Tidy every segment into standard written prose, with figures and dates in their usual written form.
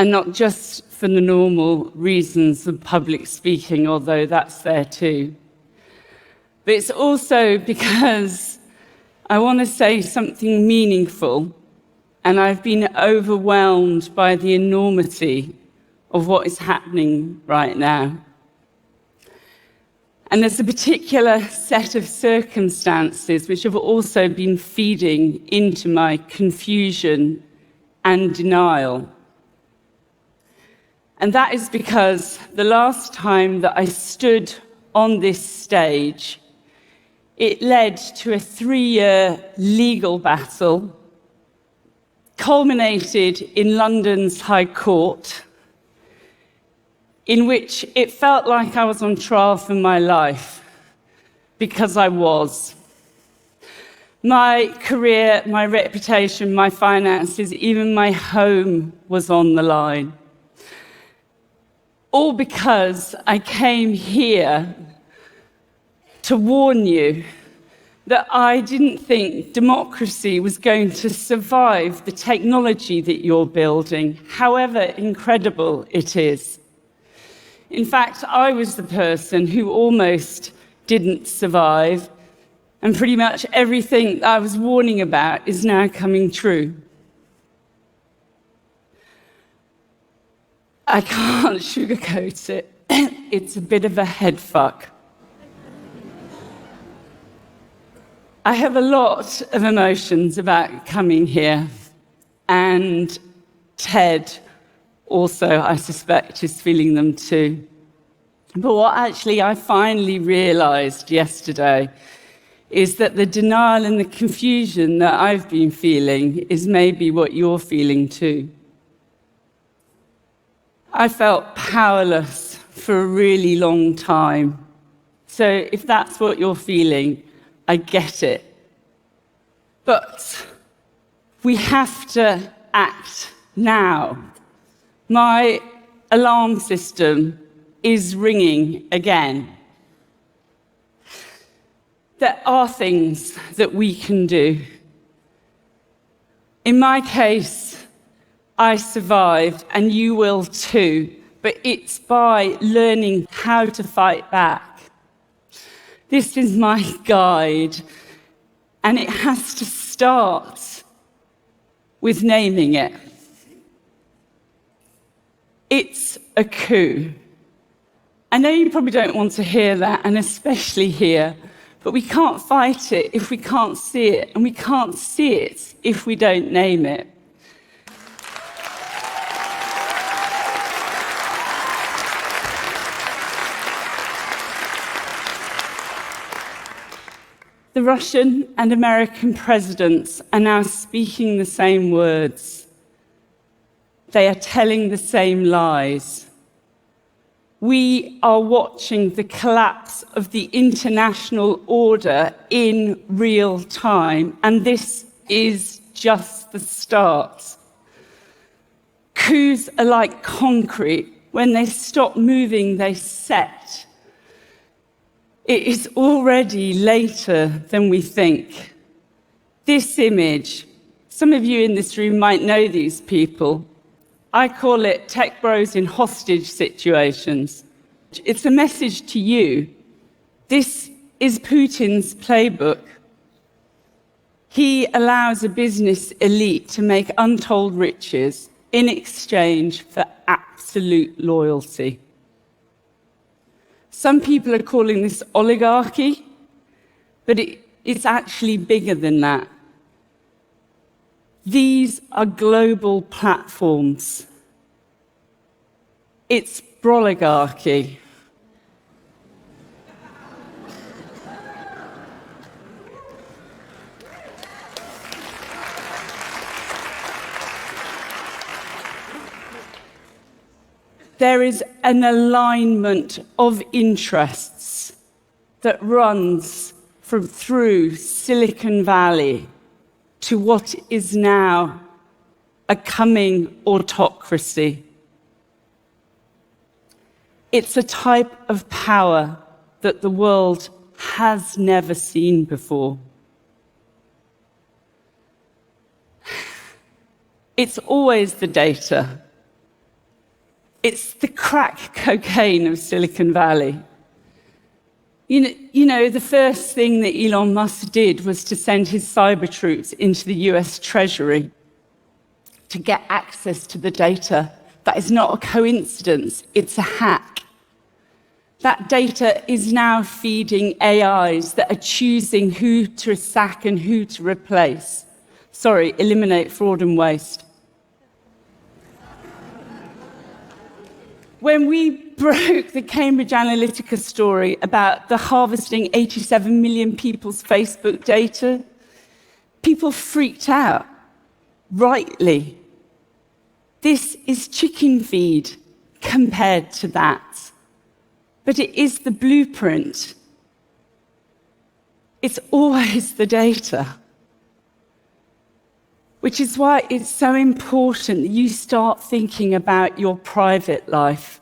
and not just for the normal reasons of public speaking, although that's there too. But it's also because I want to say something meaningful, and I've been overwhelmed by the enormity of what is happening right now. And there's a particular set of circumstances which have also been feeding into my confusion and denial. And that is because the last time that I stood on this stage, it led to a 3-year legal battle, culminated in London's High Court, in which it felt like I was on trial for my life, because I was. My career, my reputation, my finances, even my home was on the line. All because I came here to warn you that I didn't think democracy was going to survive the technology that you're building, however incredible it is. In fact, I was the person who almost didn't survive, and pretty much everything that I was warning about is now coming true. I can't sugarcoat it. It's a bit of a head fuck. I have a lot of emotions about coming here, and Ted also, I suspect, is feeling them too. But what actually I finally realized yesterday is that the denial and the confusion that I've been feeling is maybe what you're feeling too. I felt powerless for a really long time. So if that's what you're feeling, I get it. But we have to act now. My alarm system is ringing again. There are things that we can do. In my case, I survived, and you will too, but it's by learning how to fight back. This is my guide, and it has to start with naming it. It's a coup. I know you probably don't want to hear that, and especially here, but we can't fight it if we can't see it, and we can't see it if we don't name it. The Russian and American presidents are now speaking the same words. They are telling the same lies. We are watching the collapse of the international order in real time, and this is just the start. Coups are like concrete. When they stop moving, they set. It is already later than we think. This image, some of you in this room might know these people. I call it tech bros in hostage situations. It's a message to you. This is Putin's playbook. He allows a business elite to make untold riches in exchange for absolute loyalty. Some people are calling this oligarchy, but it's actually bigger than that. These are global platforms. It's broligarchy. There is an alignment of interests that runs through Silicon Valley to what is now a coming autocracy. It's a type of power that the world has never seen before. It's always the data. It's the crack cocaine of Silicon Valley. You know, the first thing that Elon Musk did was to send his cyber troops into the US Treasury to get access to the data. That is not a coincidence, it's a hack. That data is now feeding AIs that are choosing who to sack and who to replace. Sorry, eliminate fraud and waste. When we broke the Cambridge Analytica story about the harvesting 87 million people's Facebook data, people freaked out, rightly. This is chicken feed compared to that. But it is the blueprint. It's always the data. Which is why it's so important that you start thinking about your private life.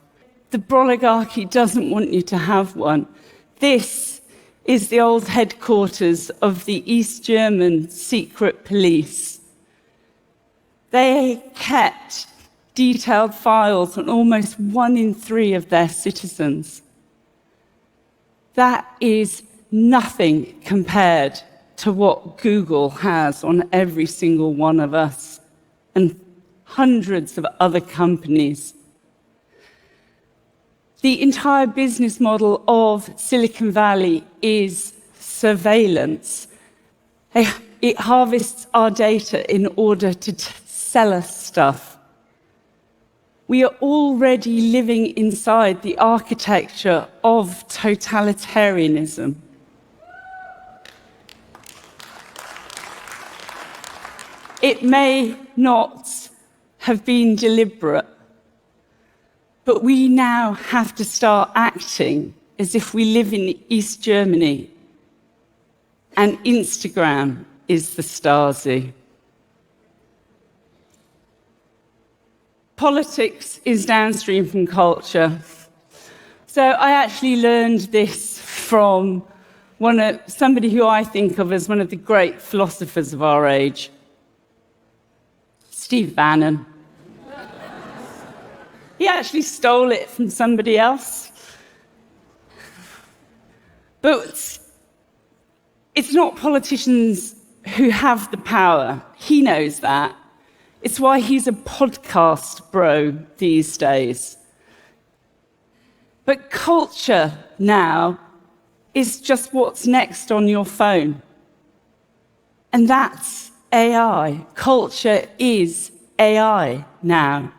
The oligarchy doesn't want you to have one. This is the old headquarters of the East German secret police. They kept detailed files on almost 1 in 3 of their citizens. That is nothing compared to what Google has on every single one of us and hundreds of other companies. The entire business model of Silicon Valley is surveillance. It harvests our data in order to sell us stuff. We are already living inside the architecture of totalitarianism. It may not have been deliberate, but we now have to start acting as if we live in East Germany and Instagram is the Stasi. Politics is downstream from culture. So I actually learned this from somebody who I think of as one of the great philosophers of our age, Steve Bannon. He actually stole it from somebody else. But it's not politicians who have the power. He knows that. It's why he's a podcast bro these days. But culture now is just what's next on your phone. And that's AI. Culture is AI now.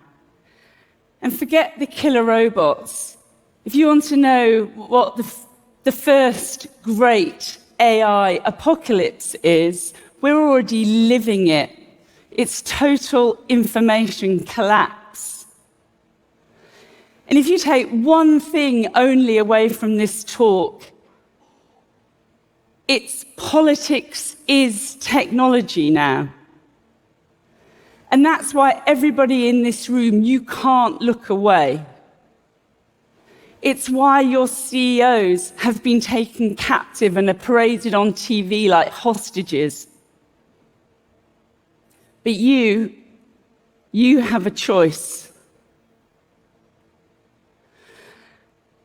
And forget the killer robots. If you want to know what the first great AI apocalypse is, we're already living it. It's total information collapse. And if you take one thing only away from this talk, it's politics is technology now. And that's why everybody in this room, you can't look away. It's why your CEOs have been taken captive and are paraded on TV like hostages. But you have a choice.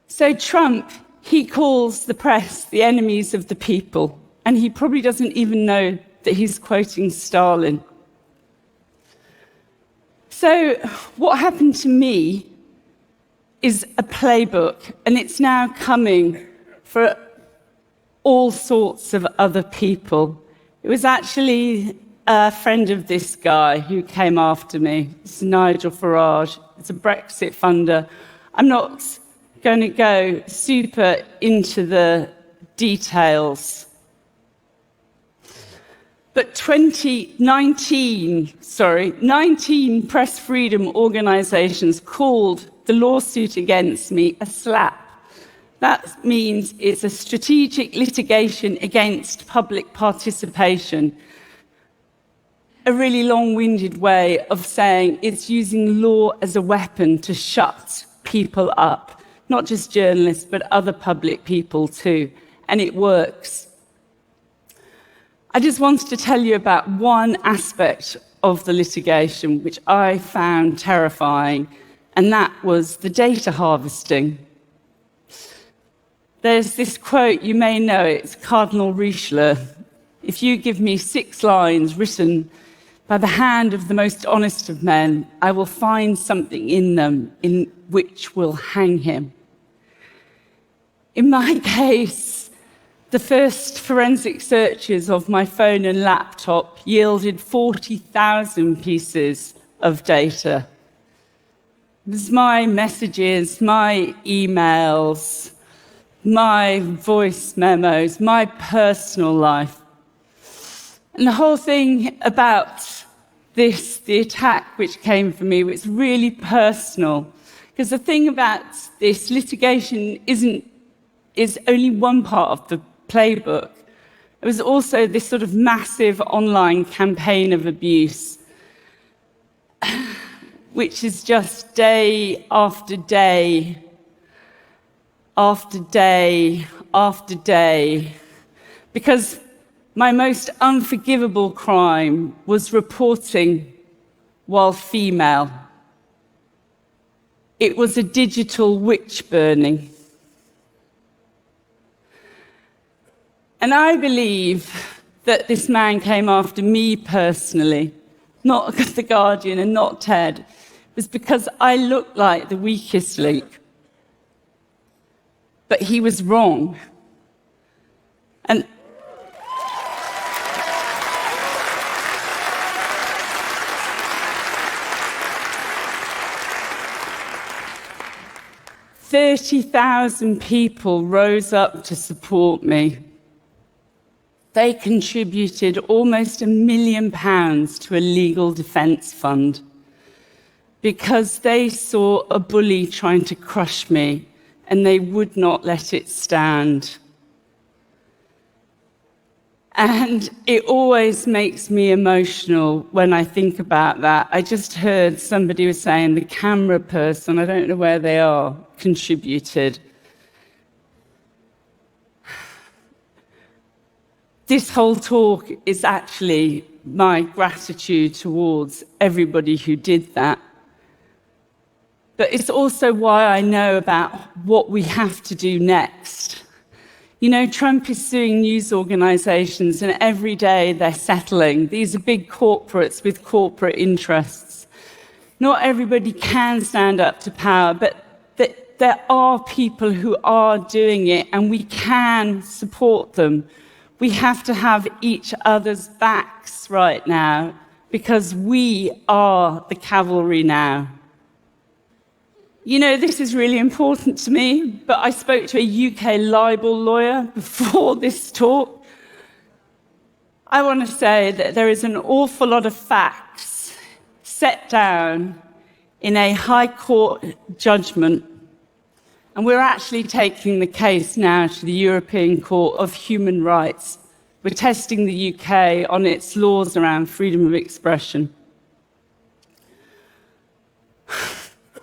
So Trump, he calls the press the enemies of the people, and he probably doesn't even know that he's quoting Stalin. So what happened to me is a playbook, and it's now coming for all sorts of other people. It was actually a friend of this guy who came after me. It's Nigel Farage. It's a Brexit funder. I'm not going to go super into the details. But 19 press freedom organizations called the lawsuit against me a slap. That means it's a strategic litigation against public participation. A really long-winded way of saying it's using law as a weapon to shut people up, not just journalists, but other public people too. And it works. I just wanted to tell you about one aspect of the litigation which I found terrifying and that was the data harvesting. There's this quote, you may know it, it's Cardinal Richelieu. If you give me 6 lines written by the hand of the most honest of men, I will find something in them in which will hang him. In my case, the first forensic searches of my phone and laptop yielded 40,000 pieces of data. It was my messages, my emails, my voice memos, my personal life. And the whole thing about this, the attack which came for me, was really personal. Because the thing about this litigation is only one part of the playbook. It was also this sort of massive online campaign of abuse, which is just day after day, after day, after day. Because my most unforgivable crime was reporting while female. It was a digital witch burning. And I believe that this man came after me personally, not The Guardian and not Ted. It was because I looked like the weakest link. But he was wrong. And "30,000 people rose up to support me. They contributed almost £1 million to a legal defence fund because they saw a bully trying to crush me and they would not let it stand." And it always makes me emotional when I think about that. I just heard somebody was saying the camera person, I don't know where they are, contributed. This whole talk is actually my gratitude towards everybody who did that. But it's also why I know about what we have to do next. You know, Trump is suing news organizations, and every day they're settling. These are big corporates with corporate interests. Not everybody can stand up to power, but there are people who are doing it, and we can support them. We have to have each other's backs right now, because we are the cavalry now. You know, this is really important to me, but I spoke to a UK libel lawyer before this talk. I want to say that there is an awful lot of facts set down in a High Court judgment, and we're actually taking the case now to the European Court of Human Rights. We're testing the UK on its laws around freedom of expression.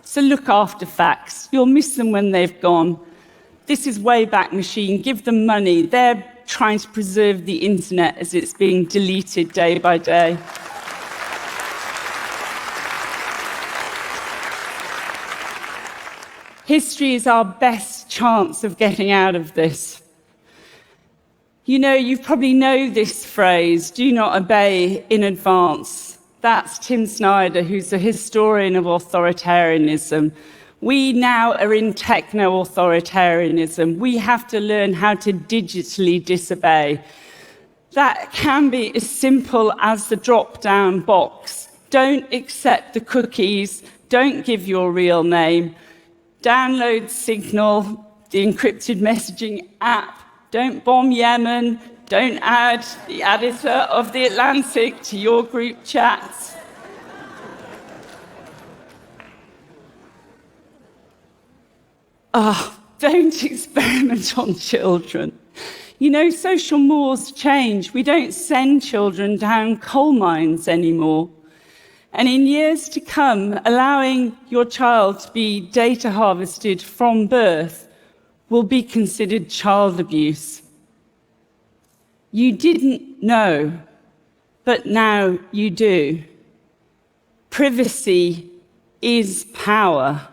So look after facts. You'll miss them when they've gone. This is Wayback Machine. Give them money. They're trying to preserve the internet as it's being deleted day by day. History is our best chance of getting out of this. You know, you probably know this phrase, do not obey in advance. That's Tim Snyder, who's a historian of authoritarianism. We now are in techno-authoritarianism. We have to learn how to digitally disobey. That can be as simple as the drop-down box. Don't accept the cookies. Don't give your real name. Download Signal, the encrypted messaging app. Don't bomb Yemen. Don't add the editor of The Atlantic to your group chats. Don't experiment on children. You know, social mores change. We don't send children down coal mines anymore. And in years to come, allowing your child to be data harvested from birth will be considered child abuse. You didn't know, but now you do. Privacy is power.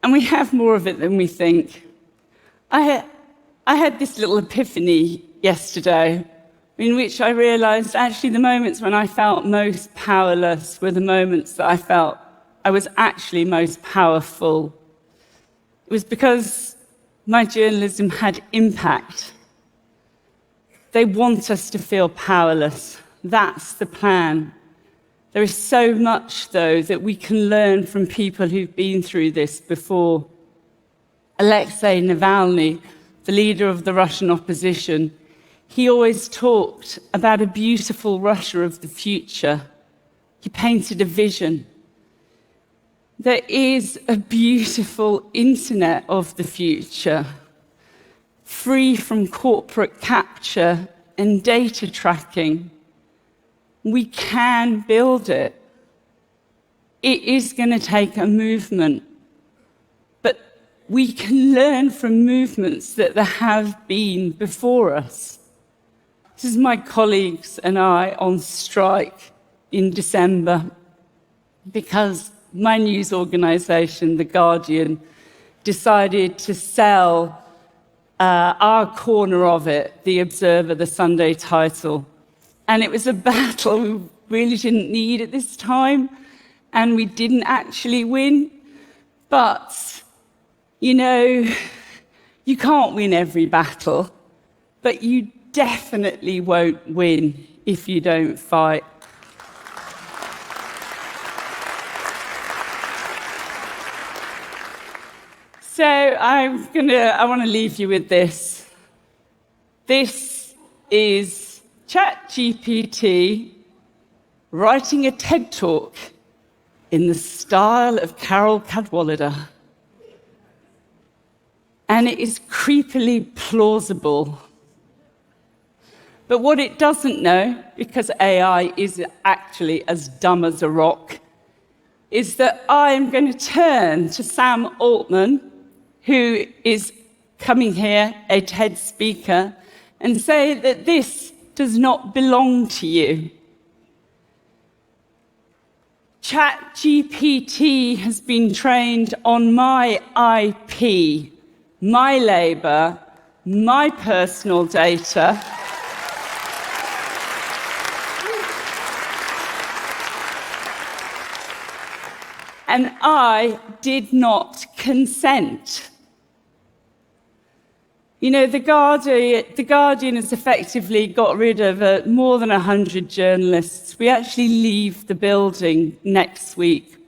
And we have more of it than we think. I had this little epiphany yesterday in which I realized actually the moments when I felt most powerless were the moments that I felt I was actually most powerful. It was because my journalism had impact. They want us to feel powerless. That's the plan. There is so much, though, that we can learn from people who've been through this before. Alexei Navalny, the leader of the Russian opposition, he always talked about a beautiful Russia of the future. He painted a vision. There is a beautiful internet of the future, free from corporate capture and data tracking. We can build it. It is going to take a movement, but we can learn from movements that there have been before us. This is my colleagues and I on strike in December because my news organisation, The Guardian, decided to sell our corner of it, The Observer, the Sunday title. And it was a battle we really didn't need at this time, and we didn't actually win. But, you know, you can't win every battle, but you definitely won't win if you don't fight. So I want to leave you with this. This is ChatGPT writing a TED Talk in the style of Carole Cadwalladr. And it is creepily plausible. But what it doesn't know, because AI is actually as dumb as a rock, is that I am going to turn to Sam Altman, who is coming here, a TED speaker, and say that this does not belong to you. ChatGPT has been trained on my IP, my labour, my personal data. And I did not consent. You know, The Guardian has effectively got rid of more than 100 journalists. We actually leave the building next week.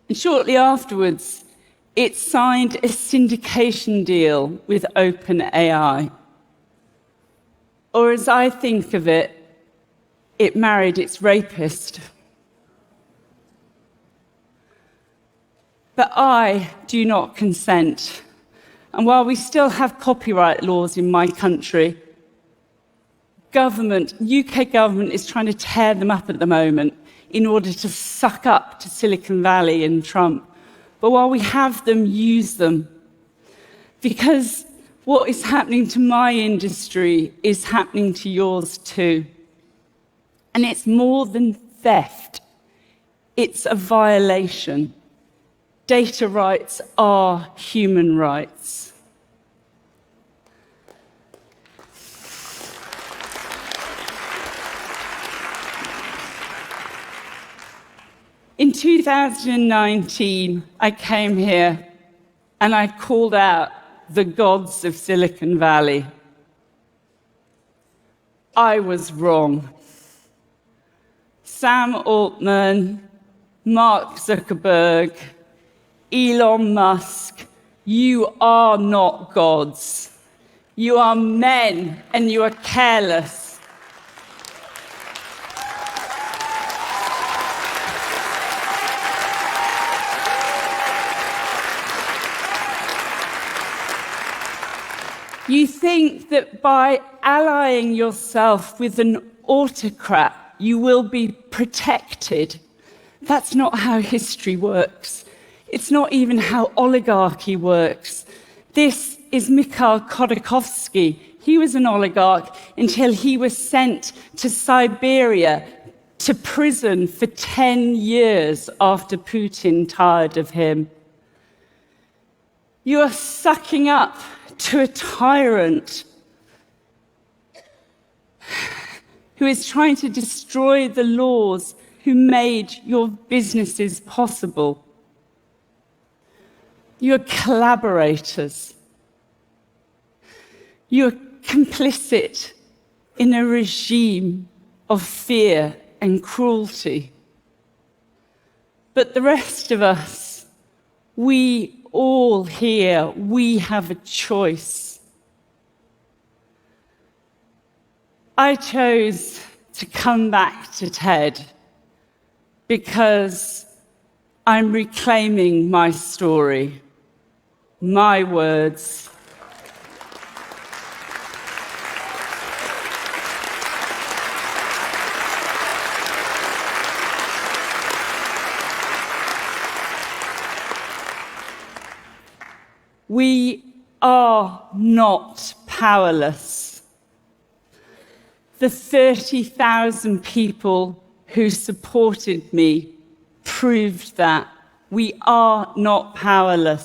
And shortly afterwards, it signed a syndication deal with OpenAI. Or as I think of it, it married its rapist. But I do not consent. And while we still have copyright laws in my country, UK government is trying to tear them up at the moment in order to suck up to Silicon Valley and Trump. But while we have them, use them. Because what is happening to my industry is happening to yours too. And it's more than theft. It's a violation. Data rights are human rights. In 2019, I came here and I called out the gods of Silicon Valley. I was wrong. Sam Altman, Mark Zuckerberg, Elon Musk, you are not gods. You are men and you are careless. You think that by allying yourself with an autocrat, you will be protected. That's not how history works. It's not even how oligarchy works. This is Mikhail Khodorkovsky. He was an oligarch until he was sent to Siberia to prison for 10 years after Putin tired of him. You are sucking up to a tyrant who is trying to destroy the laws who made your businesses possible. You're collaborators. You're complicit in a regime of fear and cruelty. But the rest of us, we all here, we have a choice. I chose to come back to TED because I'm reclaiming my story, my words. We are not powerless. The 30,000 people who supported me proved that we are not powerless.